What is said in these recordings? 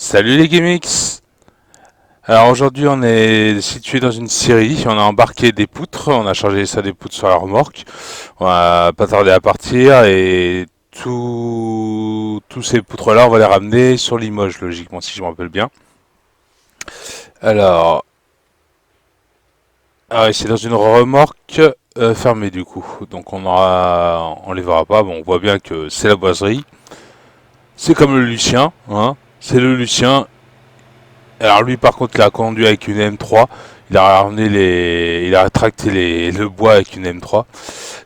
Salut les gimmicks. Alors aujourd'hui on est situé dans une scierie, on a embarqué des poutres, on a chargé ça des poutres sur la remorque, on va pas tarder à partir et tous ces poutres là on va les ramener sur Limoges logiquement si je me rappelle bien. Alors, c'est dans une remorque fermée du coup, donc on les verra pas, bon on voit bien que c'est la boiserie, c'est comme le Lucien, hein, c'est le Lucien. Alors lui par contre il a conduit avec une M3. Il a rétracté le bois avec une M3.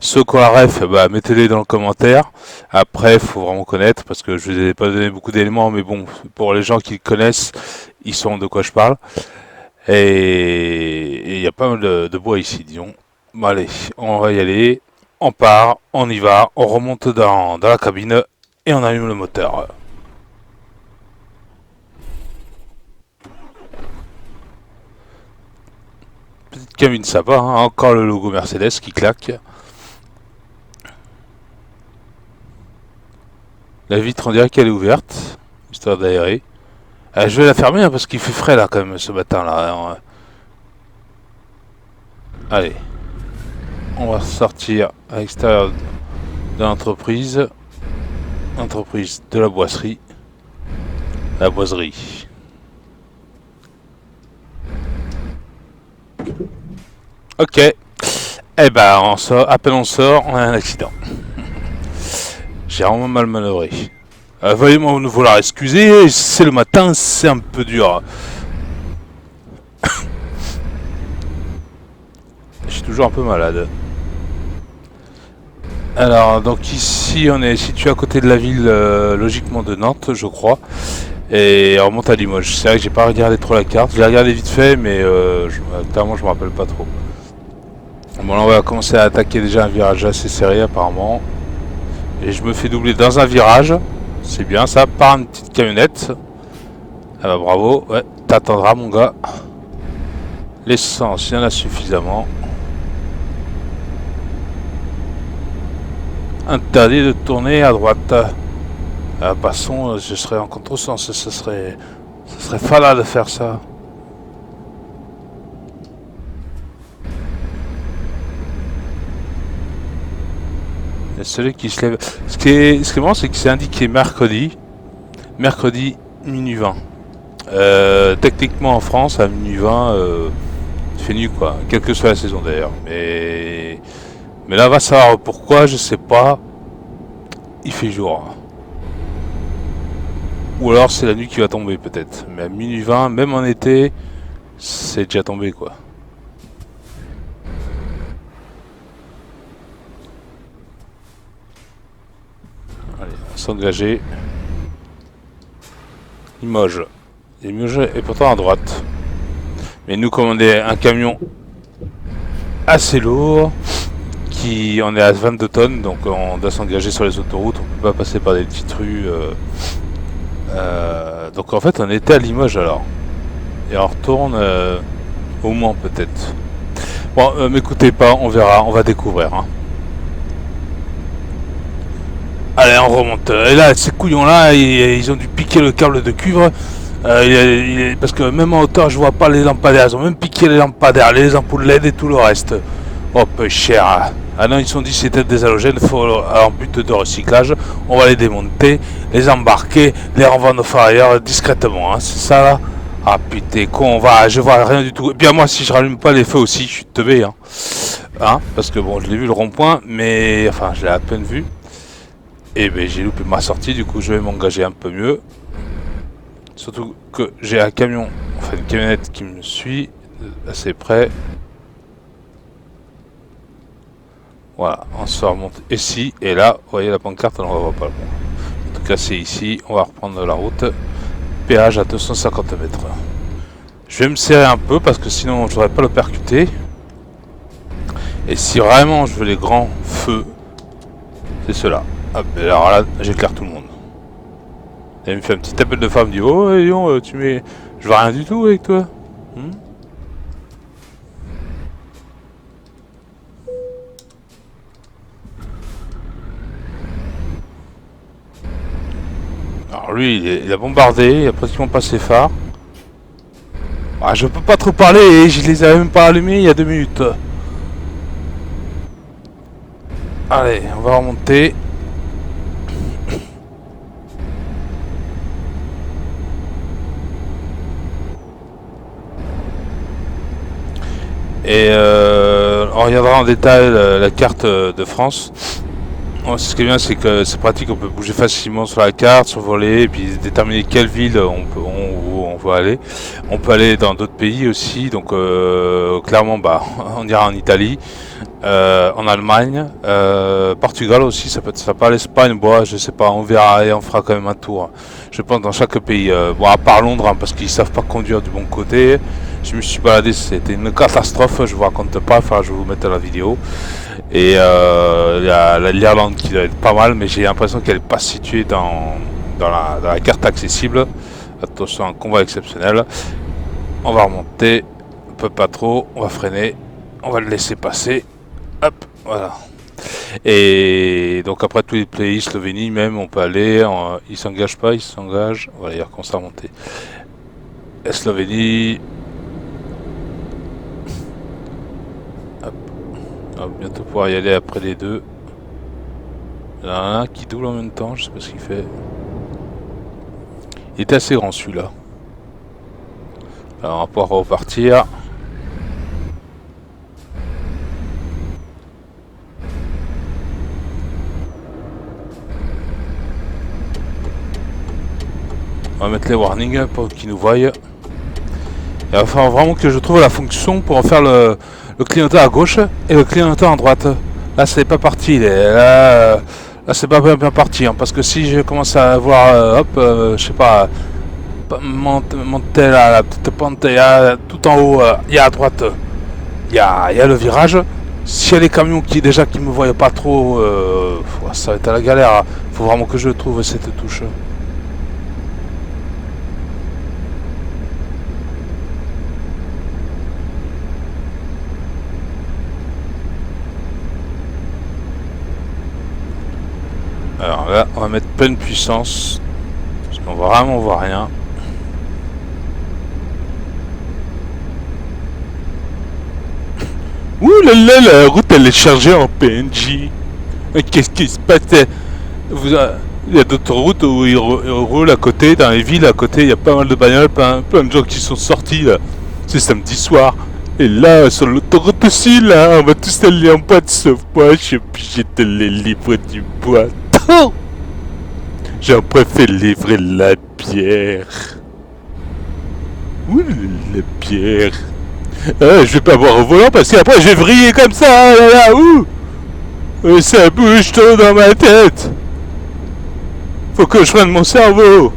Ceux qui ont la ref, bah, mettez-les dans le commentaire. Après, faut vraiment connaître parce que je vous ai pas donné beaucoup d'éléments, mais bon, pour les gens qui le connaissent, ils sauront de quoi je parle. Et il y a pas mal de bois ici, disons. Bon, allez, on va y aller. On part, on y va, on remonte dans la cabine et on allume le moteur. Petite cabine sympa, hein, encore le logo Mercedes qui claque. La vitre, on dirait qu'elle est ouverte, histoire d'aérer. Je vais la fermer hein, parce qu'il fait frais là quand même ce matin là. Allez, on va sortir à l'extérieur de l'entreprise. Entreprise de la boiserie. La boiserie. Ok. Eh ben, on sort, à peine on sort, on a un accident. J'ai vraiment mal manœuvré. Veuillez m'en vouloir excuser, c'est le matin, c'est un peu dur. Je suis toujours un peu malade. Alors, donc ici, on est situé à côté de la ville, logiquement de Nantes, je crois. Et on remonte à Limoges. C'est vrai que j'ai pas regardé trop la carte. J'ai regardé vite fait, mais clairement, je me rappelle pas trop. Bon, là, on va commencer à attaquer déjà un virage assez serré, apparemment. Et je me fais doubler dans un virage. C'est bien ça, par une petite camionnette. Ah bah bravo, ouais, t'attendras, mon gars. L'essence, il y en a suffisamment. Interdit de tourner à droite. Passons, je serais en contresens, ce serait fada de faire ça. Il y a celui qui se lève. Ce qui est marrant, c'est que c'est indiqué mercredi minuit 20. Techniquement en France, à minuit 20, il fait nuit quoi, quelle que soit la saison d'ailleurs. Mais là, va savoir pourquoi, je sais pas, il fait jour. Ou alors c'est la nuit qui va tomber peut-être. Mais à minuit 20, même en été, c'est déjà tombé quoi. Allez, on s'engager. Limoges. Limoges est pourtant à droite. Mais nous commander un camion assez lourd, qui on est à 22 tonnes, donc on doit s'engager sur les autoroutes, on peut pas passer par des petites rues. Donc en fait on était à Limoges alors. Et on retourne au Mans peut-être. Bon, m'écoutez pas, on verra, on va découvrir. Hein. Allez, on remonte. Et là, ces couillons-là, ils ont dû piquer le câble de cuivre. Parce que même en hauteur, je vois pas les lampadaires. Ils ont même piqué les lampadaires, les ampoules LED et tout le reste. Oh, peu cher. Ah non, ils se sont dit c'était des halogènes, en but de recyclage. On va les démonter, les embarquer, les revendre aux farilleurs discrètement. Hein. C'est ça là. Ah putain, con, je vois rien du tout. Et bien moi, si je rallume pas les feux aussi, je suis teubé. Hein. Parce que bon, je l'ai vu le rond-point, mais enfin, je l'ai à peine vu. Et ben j'ai loupé ma sortie, du coup je vais m'engager un peu mieux. Surtout que j'ai un camion, enfin une camionnette qui me suit assez près. Voilà, on se remonte ici et là, vous voyez la pancarte, on ne la voit pas. Bon. En tout cas c'est ici, on va reprendre la route. Péage à 250 mètres. Je vais me serrer un peu parce que sinon je ne voudrais pas le percuter. Et si vraiment je veux les grands feux, c'est cela. Hop, alors là j'éclaire tout le monde. Elle me fait un petit appel de femme, me dit oh Léon, tu mets. Je vois rien du tout avec toi. Alors Alors lui, il a bombardé, il a pratiquement pas ses phares. Ah, je peux pas trop parler, et je les avais même pas allumés il y a 2 minutes. Allez, on va remonter. Et on regardera en détail la carte de France. Ce qui est bien, c'est que c'est pratique, on peut bouger facilement sur la carte, survoler, et puis déterminer quelle ville on veut aller. On peut aller dans d'autres pays aussi, donc clairement, bah, on ira en Italie, en Allemagne, Portugal aussi, ça peut être sympa, l'Espagne, bon, je sais pas, on verra et on fera quand même un tour, je pense, dans chaque pays. Bon, à part Londres, hein, parce qu'ils savent pas conduire du bon côté. Je me suis baladé, c'était une catastrophe, je vous raconte pas, enfin je vais vous mettre la vidéo. Et il y a l'Irlande qui doit être pas mal, mais j'ai l'impression qu'elle n'est pas située dans la carte accessible. Attention, un convoi exceptionnel. On va remonter, un peu pas trop, on va freiner, on va le laisser passer. Hop, voilà. Et donc après tous les pays, Slovénie même, on peut aller, il s'engage pas, il s'engage, voilà, il recommence à remonter. Et Slovénie. On va bientôt pouvoir y aller après les deux. Il y en a un qui double en même temps, je sais pas ce qu'il fait. Il était assez grand celui-là. Alors on va pouvoir repartir. On va mettre les warnings pour qu'ils nous voient. Il va falloir vraiment que je trouve la fonction pour faire le clignotant à gauche et le clignotant à droite. Là c'est pas parti, là c'est pas bien parti, hein, parce que si je commence à voir, je sais pas, monter là, la petite pente, tout en haut, il y a à droite, il y a le virage. S'il y a les camions qui me voient pas trop, ça va être à la galère. Faut vraiment que je trouve cette touche. Alors là, on va mettre pleine puissance, parce qu'on va vraiment voir rien. Ouh là là, la route elle est chargée en PNJ. Mais qu'est-ce qui se passe? Il y a d'autres routes où ils roulent à côté, dans les villes à côté, il y a pas mal de bagnoles, plein de gens qui sont sortis là. C'est samedi soir. Et là, sur l'autoroute aussi, là, on va tous aller en boîte, sauf moi, je suis obligé de les livrer du bois. J'en préfère livrer la bière. Ouh, la bière. Je vais pas boire au volant parce qu'après je vais vriller comme ça, là, là, ouh. Ça bouge trop dans ma tête. Faut que je prenne mon cerveau.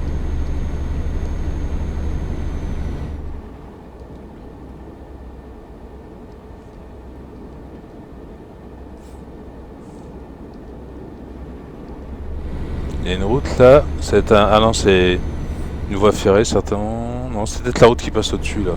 Il y a une route là, c'est ah non, c'est une voie ferrée certainement. Non, c'est peut-être la route qui passe au-dessus là.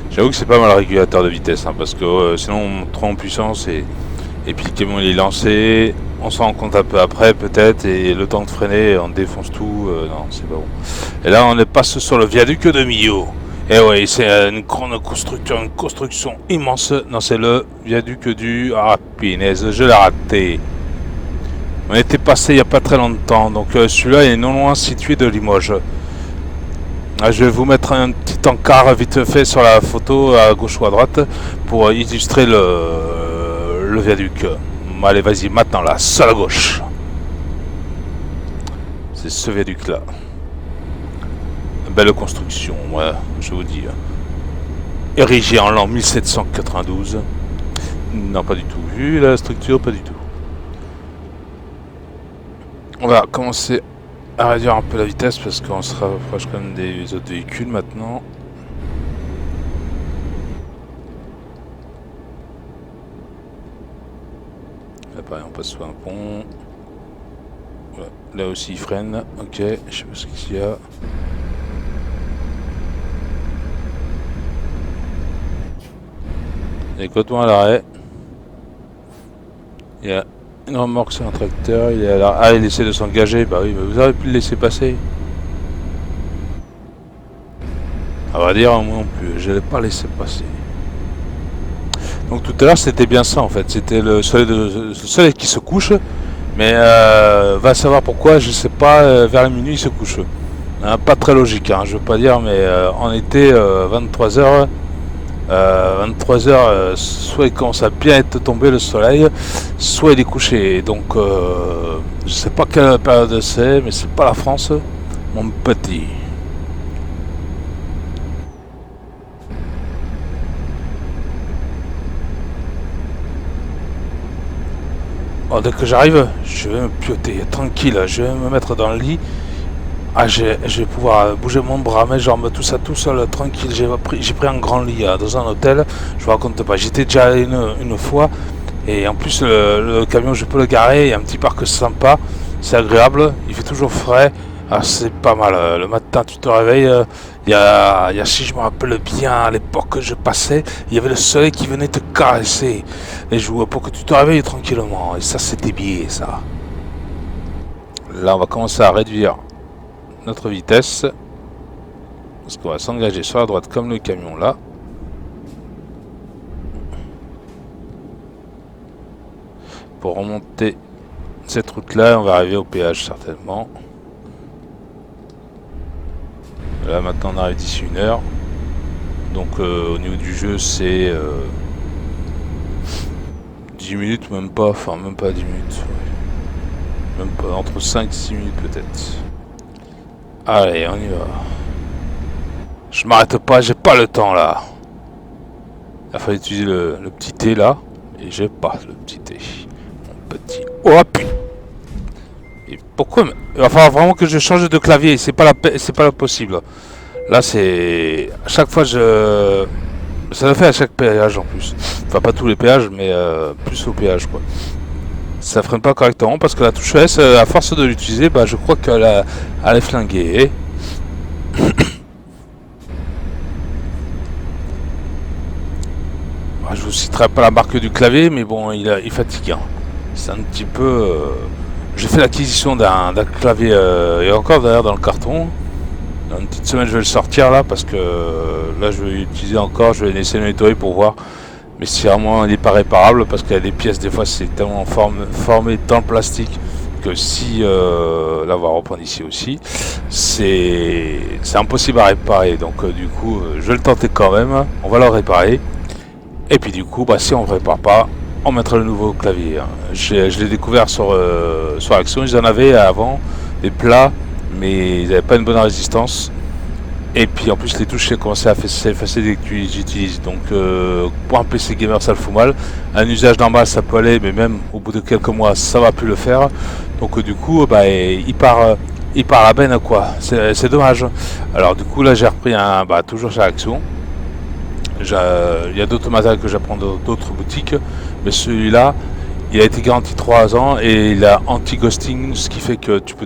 J'avoue que c'est pas mal le régulateur de vitesse, hein, parce que sinon on monte trop en puissance et puis le camion il est lancé, on s'en rend compte un peu après peut-être, et le temps de freiner, on défonce tout, non c'est pas bon. Et là on passe sur le viaduc de Millau. Et oui, c'est une grande construction immense. Non, c'est le viaduc du... Ah, punaise, je l'ai raté. On était passé il n'y a pas très longtemps, donc celui-là est non loin situé de Limoges. Je vais vous mettre un petit encart vite fait sur la photo à gauche ou à droite pour illustrer le viaduc. Allez, vas-y, maintenant là, seul à gauche. C'est ce viaduc là. Belle construction, ouais, je vous dis. Érigé en l'an 1792. Non, pas du tout. Vu la structure, pas du tout. On va commencer à réduire un peu la vitesse parce qu'on se rapproche quand même des autres véhicules maintenant. Là pareil, on passe sous un pont. Voilà. Là aussi il freine. Ok, je sais pas ce qu'il y a. Il est complètement à l'arrêt. Il y a une remorque sur un tracteur. Il est à l'arrêt. Ah, il essaie de s'engager. Bah oui, mais vous auriez pu le laisser passer. À vrai dire, moi non plus. Je l'ai pas laissé passer. Donc tout à l'heure, c'était bien ça en fait. C'était le soleil qui se couche. Mais va savoir pourquoi, je sais pas. Vers la minuit, il se couche. Hein, pas très logique, hein, je veux pas dire, mais en été, 23h. 23h, soit il commence à bien être tombé le soleil, soit il est couché. Donc, je sais pas quelle période c'est, mais c'est pas la France, mon petit. Oh, dès que j'arrive, je vais me pioter tranquille, je vais me mettre dans le lit. Ah, je vais pouvoir bouger mon bras, mes jambes, tout ça tout seul, tranquille. J'ai pris un grand lit dans un hôtel. Je vous raconte pas, j'étais déjà allé une fois. Et en plus, le camion, je peux le garer. Il y a un petit parc sympa. C'est agréable. Il fait toujours frais. Ah, c'est pas mal. Le matin, tu te réveilles. Si je me rappelle bien, à l'époque que je passais, il y avait le soleil qui venait te caresser les joues pour que tu te réveilles tranquillement. Et ça, c'était bien, ça. Là, on va commencer à réduire notre vitesse. Parce qu'on va s'engager sur la droite comme le camion là. Pour remonter cette route là, on va arriver au péage certainement. Là maintenant on arrive d'ici 1 heure. Donc au niveau du jeu c'est 10 minutes, même pas, enfin même pas 10 minutes. Même pas, entre 5 et 6 minutes peut-être. Allez, on y va. Je m'arrête pas, j'ai pas le temps là. Il a fallu utiliser le petit T là. Et j'ai pas le petit T. Mon petit. Oh putain. Et pourquoi il va falloir vraiment que je change de clavier. C'est pas possible. Là c'est. À chaque fois je. Ça le fait à chaque péage en plus. Enfin pas tous les péages mais plus au péage quoi. Ça freine pas correctement parce que la touche S, à force de l'utiliser, bah je crois qu'elle est flinguée. Je vous citerai pas la marque du clavier, mais bon, il fatigue. Hein. C'est un petit peu. J'ai fait l'acquisition d'un clavier et encore d'ailleurs dans le carton. Dans une petite semaine, je vais le sortir là parce que là, je vais l'utiliser encore. Je vais laisser le nettoyer pour voir. Mais si vraiment il n'est pas réparable parce qu'il y a des pièces, des fois, c'est tellement formé dans le plastique que si là, on va reprendre ici aussi, c'est impossible à réparer. Donc, du coup, je vais le tenter quand même. On va le réparer. Et puis du coup, bah, si on ne répare pas, on mettra le nouveau clavier. Hein. Je l'ai découvert sur Action. Ils en avaient avant des plats, mais ils n'avaient pas une bonne résistance. Et puis en plus, les touches commençaient à s'effacer dès que tu les utilises. Donc pour un PC gamer, ça le fout mal. Un usage normal, ça peut aller, mais même au bout de quelques mois, ça va plus le faire. Donc du coup, bah, il part à la benne quoi. C'est dommage. Alors du coup, là, j'ai repris toujours chez Action. Il y a d'autres matériels que j'apprends dans d'autres boutiques, mais celui-là, il a été garanti 3 ans et il a anti-ghosting, ce qui fait que tu peux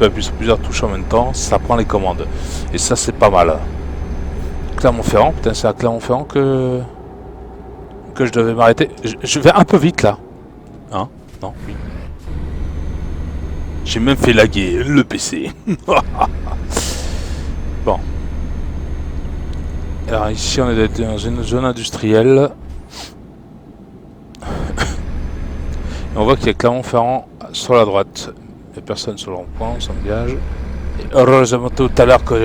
appuyer sur plusieurs touches en même temps, ça prend les commandes. Et ça, c'est pas mal. Clermont-Ferrand, putain, c'est à Clermont-Ferrand que je devais m'arrêter. Je vais un peu vite là. Hein? Non, oui. J'ai même fait laguer le PC. Bon. Alors ici on est dans une zone industrielle. Et on voit qu'il y a Clermont-Ferrand sur la droite. Il n'y a personne sur le rond-point, on s'engage. Et heureusement tout à l'heure qu'il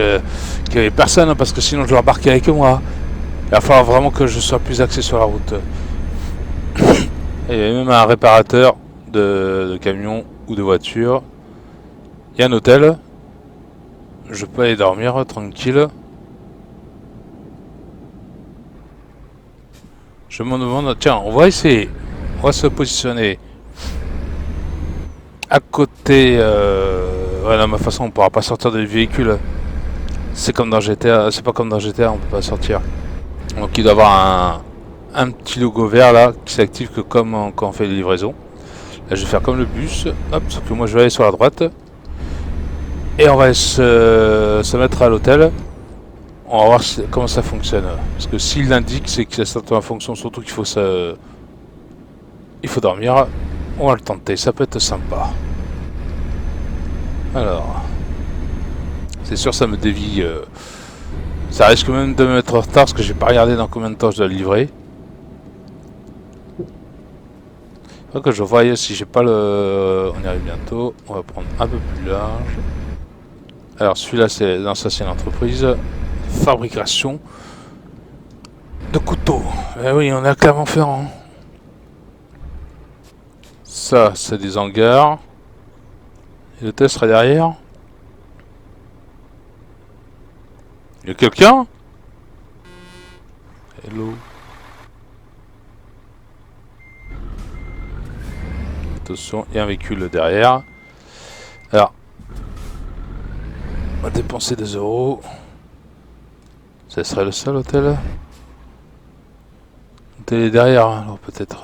n'y avait personne parce que sinon je l'embarquais avec moi. Il va falloir vraiment que je sois plus axé sur la route. Et il y a même un réparateur de camions ou de voitures. Il y a un hôtel. Je peux aller dormir tranquille. Je me demande, tiens, on va essayer, on va se positionner à côté. Voilà, de ma façon, on ne pourra pas sortir du véhicule. C'est comme dans GTA, c'est pas comme dans GTA, on peut pas sortir. Donc il doit y avoir un petit logo vert là qui s'active que comme quand on fait les livraisons. Là je vais faire comme le bus, hop, sauf que moi je vais aller sur la droite. Et on va se mettre à l'hôtel. On va voir comment ça fonctionne. Parce que s'il l'indique, c'est que ça est en fonction, surtout qu'il faut il faut dormir. On va le tenter, ça peut être sympa. Alors, c'est sûr ça me dévie. Ça risque même de me mettre en retard parce que j'ai pas regardé dans combien de temps je dois le livrer. Faut que je voie si j'ai pas le... On y arrive bientôt. On va prendre un peu plus large. Alors celui-là, c'est... Non, ça c'est une entreprise. Fabrication de couteaux. Eh oui, on est à Clermont-Ferrand. Ça, c'est des hangars. Et l'hôtel sera derrière. Il y a quelqu'un? Hello. Attention, il y a un véhicule derrière. Alors, on va dépenser des euros. Ça serait le seul hôtel? L'hôtel est derrière, alors peut-être.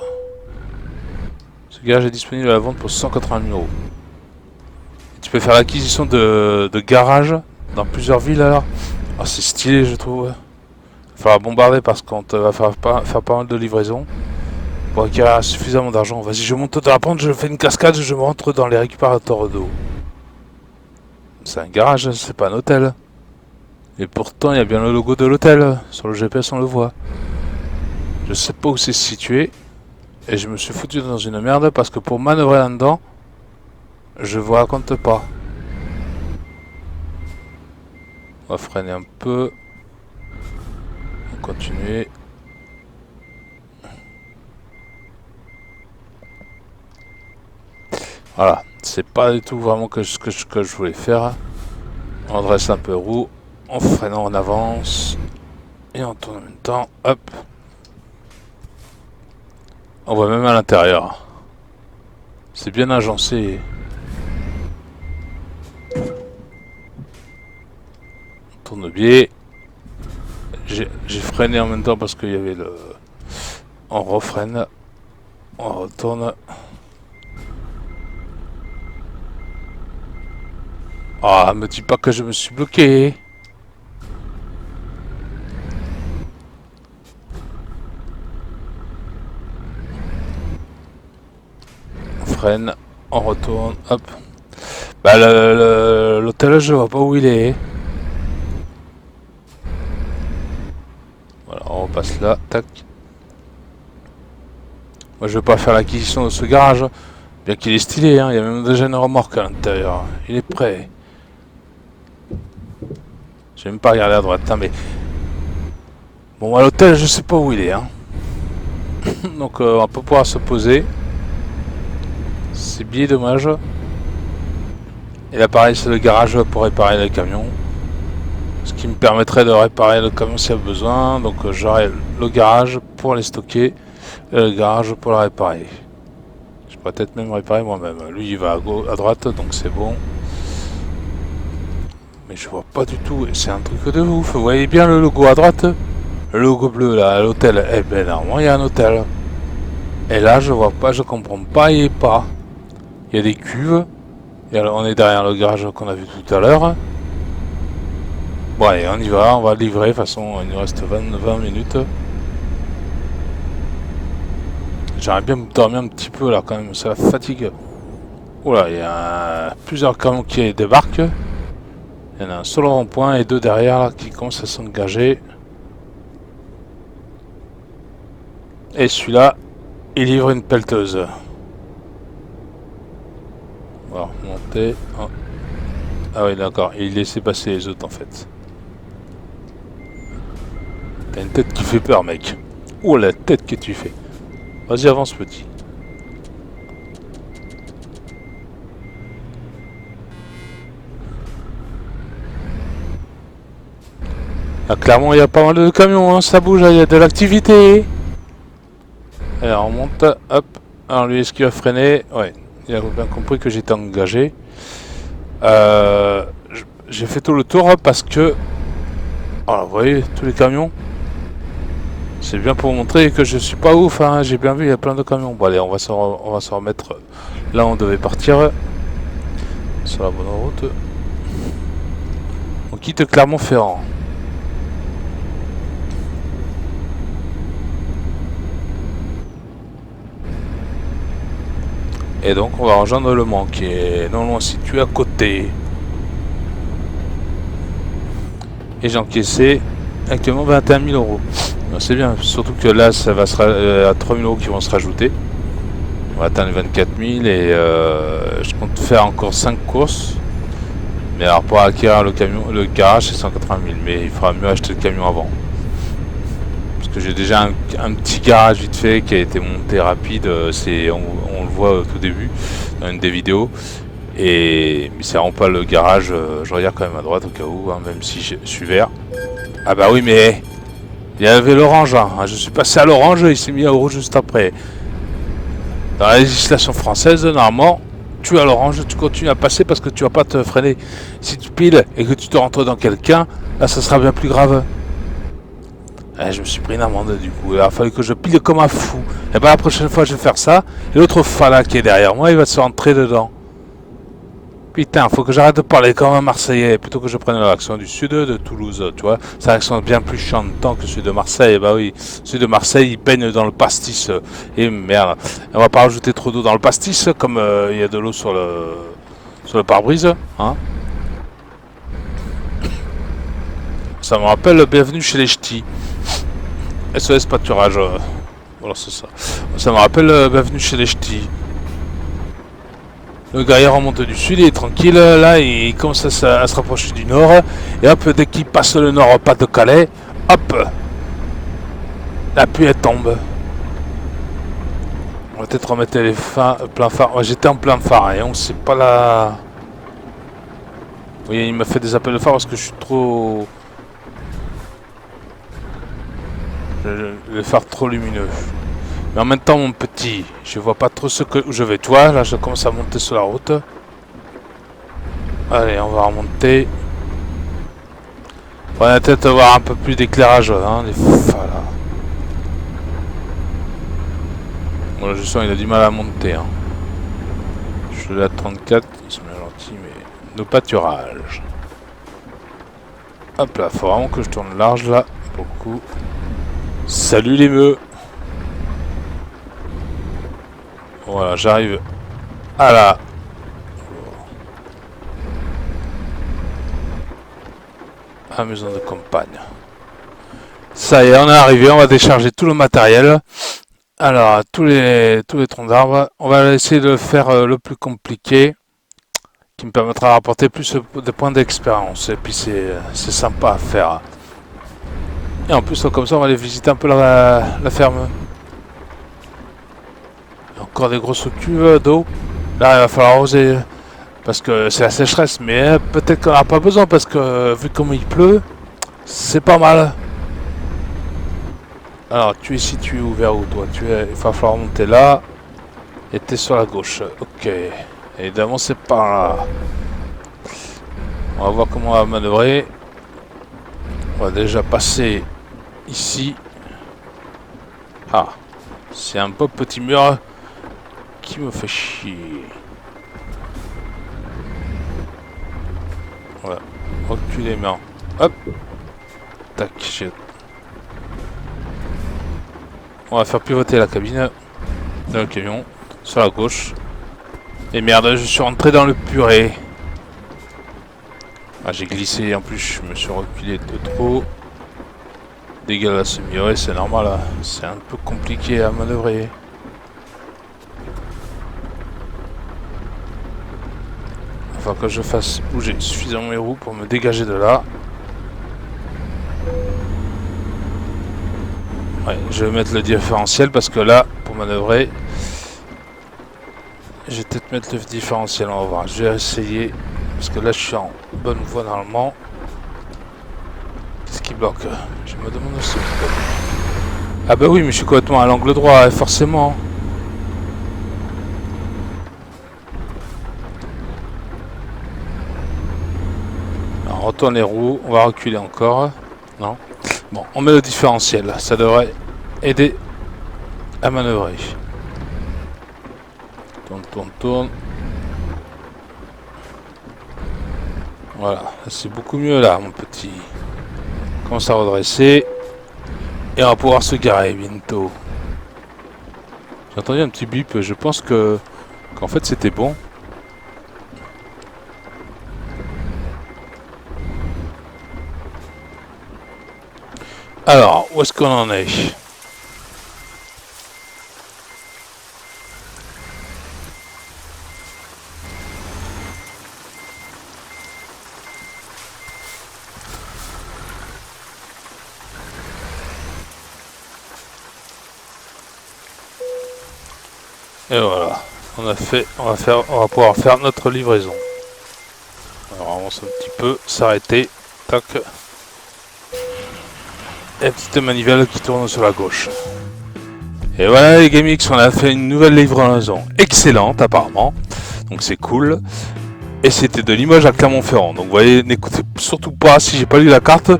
Ce garage est disponible à la vente pour 180 000 euros. Et tu peux faire l'acquisition de garage dans plusieurs villes alors. Oh, c'est stylé, je trouve. Il faudra bombarder parce qu'on va faire pas mal de livraisons. Pour acquérir suffisamment d'argent. Vas-y, je monte dans la pente, je fais une cascade, je rentre dans les récupérateurs d'eau. C'est un garage, c'est pas un hôtel. Et pourtant, il y a bien le logo de l'hôtel. Sur le GPS, on le voit. Je sais pas où c'est situé. Et je me suis foutu dans une merde parce que pour manœuvrer là-dedans, je vous raconte pas. On va freiner un peu. On va continuer. Voilà, c'est pas du tout vraiment ce que je voulais faire. On dresse un peu roue, on freine en avance et on tourne en même temps. Hop. On voit même à l'intérieur. C'est bien agencé. On tourne bien. J'ai freiné en même temps parce qu'il y avait le... On refreine. On retourne. Ah, me dis pas que je me suis bloqué. On freine, on retourne, hop. Bah l'hôtel, je vois pas où il est. Voilà, on repasse là, tac. Moi je vais pas faire l'acquisition de ce garage. Bien qu'il est stylé, hein. Il y a même déjà une remorque à l'intérieur. Il est prêt. J'ai même pas regardé à droite, hein, mais... Bon, à l'hôtel, je sais pas où il est, hein. Donc, on va pas pouvoir se poser. C'est bien dommage. Et là, pareil, c'est le garage pour réparer les camions. Ce qui me permettrait de réparer le camion s'il y a besoin. Donc, j'aurai le garage pour les stocker. Et le garage pour la réparer. Je pourrais peut-être même réparer moi-même. Lui, il va à droite, donc c'est bon. Mais je vois pas du tout, c'est un truc de ouf. Vous voyez bien le logo à droite? Le logo bleu là, à l'hôtel. Eh ben normalement il y a un hôtel. Et là je vois pas, je comprends pas, il est pas. Il y a des cuves. Et alors, on est derrière le garage qu'on a vu tout à l'heure. Bon allez, on y va, on va livrer. De toute façon, il nous reste 20 minutes. J'aimerais bien me dormir un petit peu là quand même, ça fatigue. Oula, il y a plusieurs camions qui débarquent. Il y en a un sur le rond-point et deux derrière là, qui commencent à s'engager. Et celui-là, il livre une pelleteuse. On va remonter. Oh. Ah oui, d'accord, il laissait passer les autres en fait. T'as une tête qui fait peur, mec. Oh la tête que tu fais. Vas-y, avance, petit. Ah, clairement, il y a pas mal de camions, hein, ça bouge, il y a de l'activité. Alors, on monte, hop. Alors, lui, est-ce qu'il va freiner? Ouais, il a bien compris que j'étais engagé. J'ai fait tout le tour parce que... Alors, vous voyez, tous les camions. C'est bien pour montrer que je suis pas ouf, hein. J'ai bien vu, il y a plein de camions. Bon allez, on va se remettre là où on devait partir. Sur la bonne route. On quitte Clermont-Ferrand. Et donc on va rejoindre Le Mans qui est non loin situé à côté. Et j'ai encaissé actuellement 21 000 euros. C'est bien, surtout que là ça va à 3 000 euros qui vont se rajouter. On va atteindre les 24 000 et je compte faire encore 5 courses. Mais alors pour acquérir le camion, le garage c'est 180 000, mais il faudra mieux acheter le camion avant. Parce que j'ai déjà un petit garage vite fait qui a été monté rapide, on le voit au tout début dans une des vidéos. Mais ça rend pas le garage, je regarde quand même à droite au cas où, hein, même si je suis vert. Ah bah oui mais il y avait l'orange, hein. Je suis passé à l'orange, il s'est mis au rouge juste après. Dans la législation française, normalement, tu as l'orange, tu continues à passer parce que tu vas pas te freiner. Si tu piles et que tu te rentres dans quelqu'un, là ça sera bien plus grave. Je me suis pris une amende du coup, il a fallu que je pile comme un fou. Et ben la prochaine fois je vais faire ça, et l'autre fala qui est derrière moi, il va se rentrer dedans. Putain, faut que j'arrête de parler comme un Marseillais, plutôt que je prenne l'accent du sud de Toulouse, tu vois. C'est un accent bien plus chantant que celui de Marseille, bah oui. Celui de Marseille, il baigne dans le pastis, et merde. On va pas rajouter trop d'eau dans le pastis, comme il y a de l'eau sur le pare-brise, hein. Ça me rappelle Bienvenue chez les Ch'tis. SOS pâturage, voilà c'est ça. Ça me rappelle Bienvenue chez les Ch'tis. Le guerrier remonte du sud, il est tranquille, là il commence à se rapprocher du nord, et hop, dès qu'il passe le nord, pas de Calais, hop, la pluie elle tombe. On va peut-être remettre les plein phare. Ouais, j'étais en plein phare, et on sait pas la... Oui, il m'a fait des appels de phare parce que je suis trop... Le phare trop lumineux. Mais en même temps, mon petit, je vois pas trop où je vais. Toi, là, je commence à monter sur la route. Allez, on va remonter. On va peut-être avoir un peu plus d'éclairage, hein, les phares là. Bon, là, je sens il a du mal à monter. Hein. Je suis à 34, ils sont bien gentils, mais nos pâturages. Hop là, faut vraiment que je tourne large là. Beaucoup. Salut les meux. Voilà, j'arrive à la maison de campagne. Ça y est, on est arrivé, on va décharger tout le matériel. Alors, tous les troncs d'arbres, on va essayer de faire le plus compliqué, qui me permettra de rapporter plus de points d'expérience. Et puis c'est sympa à faire. Et en plus, comme ça, on va aller visiter un peu la ferme. Encore des grosses cuves d'eau. Là, il va falloir arroser parce que c'est la sécheresse, mais peut-être qu'on n'aura pas besoin parce que vu comme il pleut, c'est pas mal. Alors, tu es situé où, vers où toi? Il va falloir monter là et t'es sur la gauche. Ok. Évidemment, c'est par là. On va voir comment on va manœuvrer. On va déjà passer ici. Ah, c'est un beau petit mur qui me fait chier. Voilà, recule les mains. Hop. Tac, on va faire pivoter la cabine dans le camion sur la gauche. Et merde, je suis rentré dans le purée. Ah, j'ai glissé en plus, je me suis reculé de trop. Dégâts à semi-oreille, c'est normal là. C'est un peu compliqué à manœuvrer. Faut que je fasse bouger suffisamment mes roues pour me dégager de là. Ouais, je vais mettre le différentiel parce que là, pour manœuvrer, je vais peut-être mettre le différentiel, on va voir. Je vais essayer, parce que là je suis en bonne voie normalement. Qu'est-ce qui bloque? Je me demande aussi. Ah bah oui, mais je suis complètement à l'angle droit, forcément. On retourne les roues, on va reculer encore. Non. Bon, on met le différentiel, ça devrait aider à manœuvrer. Tourne, tourne, tourne. Voilà, c'est beaucoup mieux là, mon petit. Commence à redresser. Et on va pouvoir se garer bientôt. J'ai entendu un petit bip, je pense qu'en fait c'était bon. Alors, où est-ce qu'on en est? Et voilà, on va pouvoir faire notre livraison. Alors on avance un petit peu, s'arrêter, tac. Et la petite manivelle qui tourne sur la gauche. Et voilà les GameX, on a fait une nouvelle livraison excellente apparemment, donc c'est cool. Et c'était de Limoges à Clermont-Ferrand. Donc vous voyez, n'écoutez surtout pas, si j'ai pas lu la carte,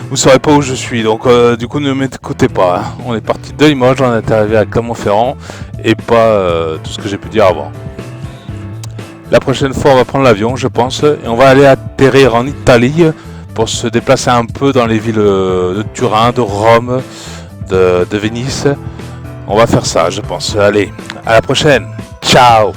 vous saurez pas où je suis. Donc du coup ne m'écoutez pas. Hein. On est parti de Limoges, on est arrivé à Clermont-Ferrand et pas tout ce que j'ai pu dire avant. La prochaine fois on va prendre l'avion je pense et on va aller atterrir en Italie pour se déplacer un peu dans les villes de Turin, de Rome, de Venise. On va faire ça je pense. Allez, à la prochaine. Ciao.